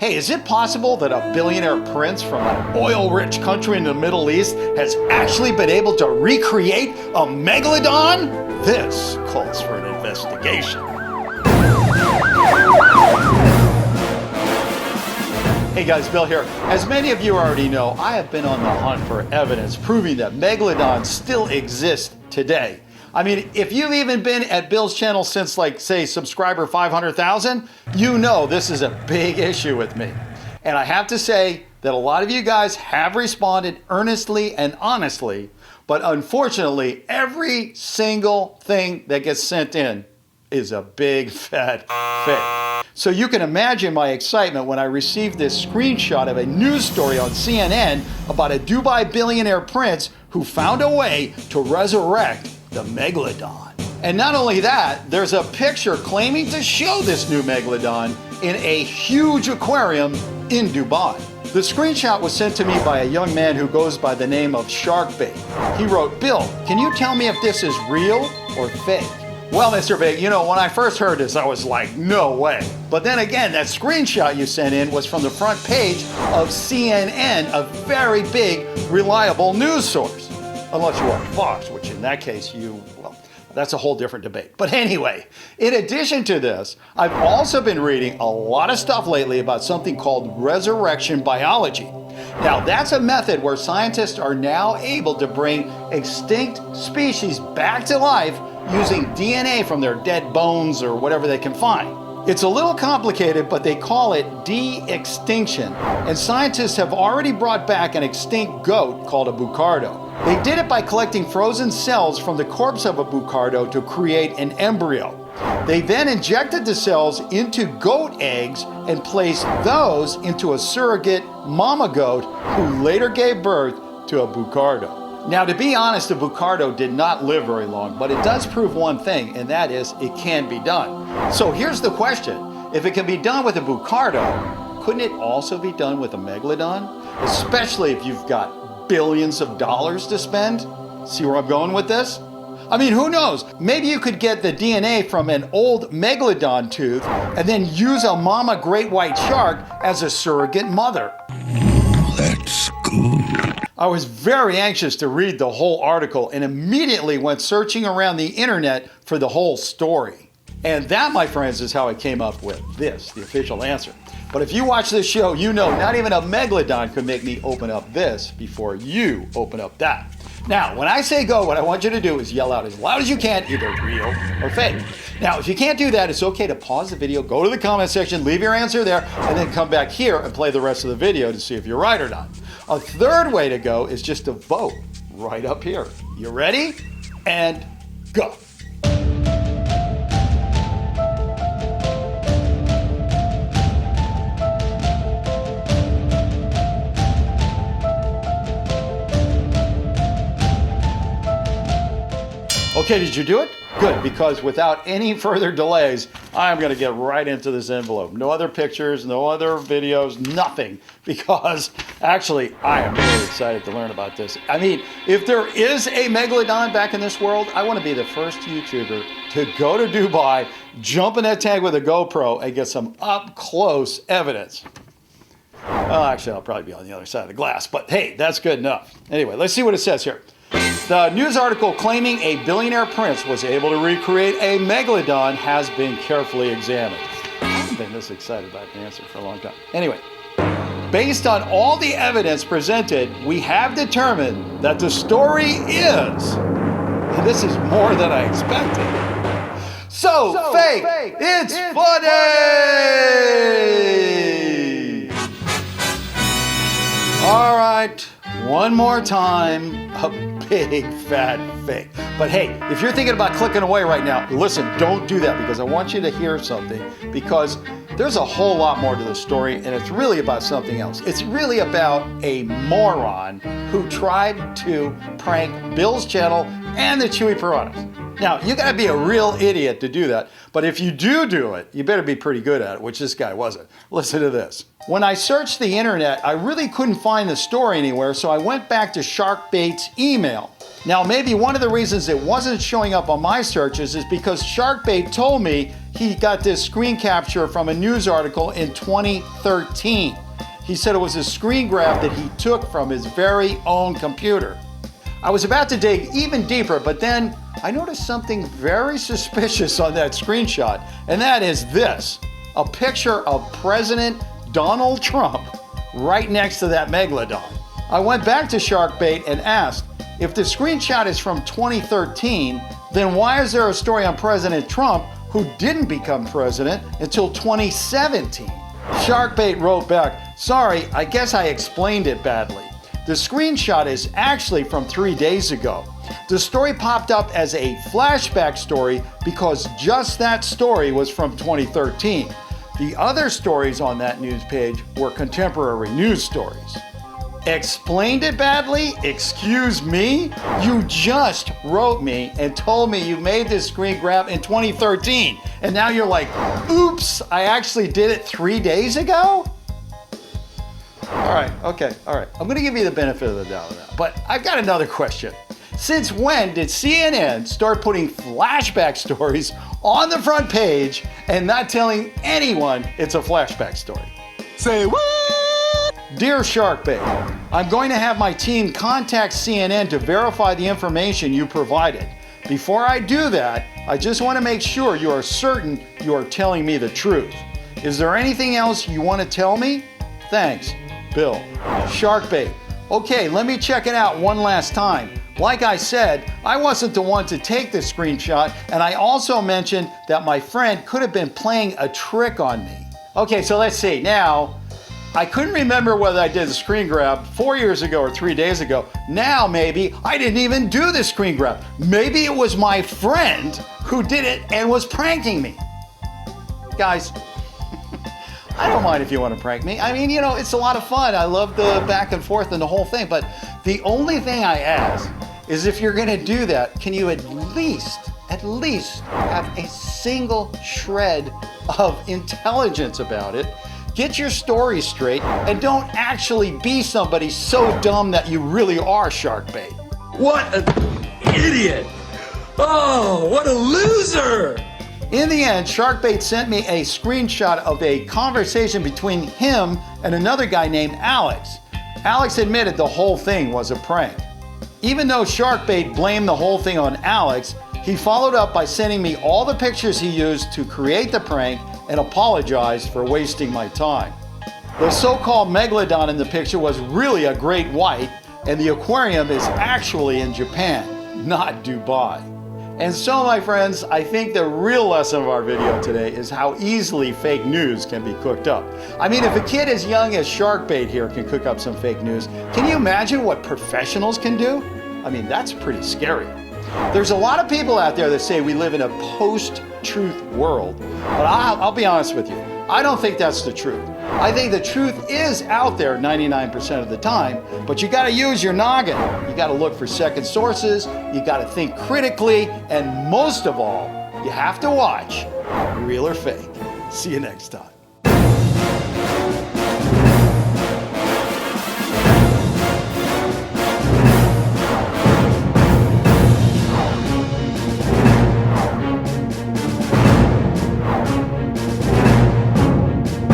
Hey, is it possible that a billionaire prince from an oil-rich country in the Middle East has actually been able to recreate a megalodon? This calls for an investigation. Hey guys, Bill here. As many of you already know, I have been on the hunt for evidence proving that megalodons still exist today. I mean, if you've even been at Bill's channel since, like, say, subscriber 500,000, you know this is a big issue with me. And I have to say that a lot of you guys have responded earnestly and honestly, but unfortunately, every single thing that gets sent in is a big fat fake. So you can imagine my excitement when I received this screenshot of a news story on CNN about a Dubai billionaire prince who found a way to resurrect the megalodon. And not only that, there's a picture claiming to show this new megalodon in a huge aquarium in Dubai. The screenshot was sent to me by a young man who goes by the name of Sharkbait. He wrote, "Bill, can you tell me if this is real or fake?" Well, Mr. Bait, you know, when I first heard this, I was like, no way. But then again, that screenshot you sent in was from the front page of CNN, a very big, reliable news source. Unless you are Fox, which in that case well, that's a whole different debate. But anyway, in addition to this, I've also been reading a lot of stuff lately about something called resurrection biology. Now, that's a method where scientists are now able to bring extinct species back to life using DNA from their dead bones or whatever they can find. It's a little complicated, but they call it de-extinction. And scientists have already brought back an extinct goat called a bucardo. They did it by collecting frozen cells from the corpse of a bucardo to create an embryo. They then injected the cells into goat eggs and placed those into a surrogate mama goat who later gave birth to a bucardo. Now, to be honest, the bucardo did not live very long, but it does prove one thing, and that is it can be done. So here's the question. If it can be done with a bucardo, couldn't it also be done with a megalodon? Especially if you've got billions of dollars to spend? See where I'm going with this? I mean, who knows? Maybe you could get the DNA from an old megalodon tooth and then use a mama great white shark as a surrogate mother. That's good. I was very anxious to read the whole article and immediately went searching around the internet for the whole story. And that, my friends, is how I came up with this, the official answer. But if you watch this show, you know not even a megalodon could make me open up this before you open up that. Now, when I say go, what I want you to do is yell out as loud as you can, either real or fake. Now, if you can't do that, it's okay to pause the video, go to the comment section, leave your answer there, and then come back here and play the rest of the video to see if you're right or not. A third way to go is just to vote right up here. You ready? And go. Okay, did you do it? Good, because without any further delays, I'm gonna get right into this envelope. No other pictures, no other videos, nothing, because actually, I am really excited to learn about this. I mean, if there is a megalodon back in this world, I wanna be the first YouTuber to go to Dubai, jump in that tank with a GoPro, and get some up-close evidence. Well, actually, I'll probably be on the other side of the glass, but hey, that's good enough. Anyway, let's see what it says here. The news article claiming a billionaire prince was able to recreate a megalodon has been carefully examined. I haven't been this excited about the answer for a long time. Anyway, based on all the evidence presented, we have determined that the story is, and this is more than I expected, so fake, it's funny! All right, one more time, a big fat fake. But hey, if you're thinking about clicking away right now, listen, don't do that, because I want you to hear something, because there's a whole lot more to the story, and it's really about something else. It's really about a moron who tried to prank Bill's channel and the Chewy Piranhas. Now, you gotta be a real idiot to do that, but if you do it, you better be pretty good at it, which this guy wasn't. Listen to this. When I searched the internet, I really couldn't find the story anywhere, so I went back to Sharkbait's email. Now, maybe one of the reasons it wasn't showing up on my searches is because Sharkbait told me he got this screen capture from a news article in 2013. He said it was a screen grab that he took from his very own computer. I was about to dig even deeper, but then I noticed something very suspicious on that screenshot, and that is this, a picture of President Donald Trump right next to that megalodon. I went back to Sharkbait and asked, if the screenshot is from 2013, then why is there a story on President Trump who didn't become president until 2017? Sharkbait wrote back, sorry, I guess I explained it badly. The screenshot is actually from 3 days ago. The story popped up as a flashback story because just that story was from 2013. The other stories on that news page were contemporary news stories. Explained it badly? Excuse me? You just wrote me and told me you made this screen grab in 2013. And now you're like, oops, I actually did it 3 days ago? All right. I'm gonna give you the benefit of the doubt on that. But I've got another question. Since when did CNN start putting flashback stories on the front page and not telling anyone it's a flashback story? Say what? Dear Sharkbait, I'm going to have my team contact CNN to verify the information you provided. Before I do that, I just want to make sure you are certain you are telling me the truth. Is there anything else you want to tell me? Thanks, Bill. Sharkbait, okay, let me check it out one last time. Like I said, I wasn't the one to take the screenshot, and I also mentioned that my friend could have been playing a trick on me. Okay, so let's see. Now, I couldn't remember whether I did the screen grab 4 years ago or 3 days ago. Now, maybe I didn't even do the screen grab. Maybe it was my friend who did it and was pranking me. Guys, I don't mind if you want to prank me. I mean, you know, it's a lot of fun. I love the back and forth and the whole thing. But the only thing I ask is if you're going to do that, can you at least have a single shred of intelligence about it? Get your story straight and don't actually be somebody so dumb that you really are Sharkbait. What an idiot! Oh, what a loser! In the end, Sharkbait sent me a screenshot of a conversation between him and another guy named Alex. Alex admitted the whole thing was a prank. Even though Sharkbait blamed the whole thing on Alex, he followed up by sending me all the pictures he used to create the prank and apologized for wasting my time. The so-called megalodon in the picture was really a great white, and the aquarium is actually in Japan, not Dubai. And so, my friends, I think the real lesson of our video today is how easily fake news can be cooked up. I mean, if a kid as young as Sharkbait here can cook up some fake news, can you imagine what professionals can do? I mean, that's pretty scary. There's a lot of people out there that say we live in a post-truth world, but I'll be honest with you, I don't think that's the truth. I think the truth is out there 99% of the time, but you gotta use your noggin. You gotta look for second sources, you gotta think critically, and most of all, you have to watch Real or Fake. See you next time.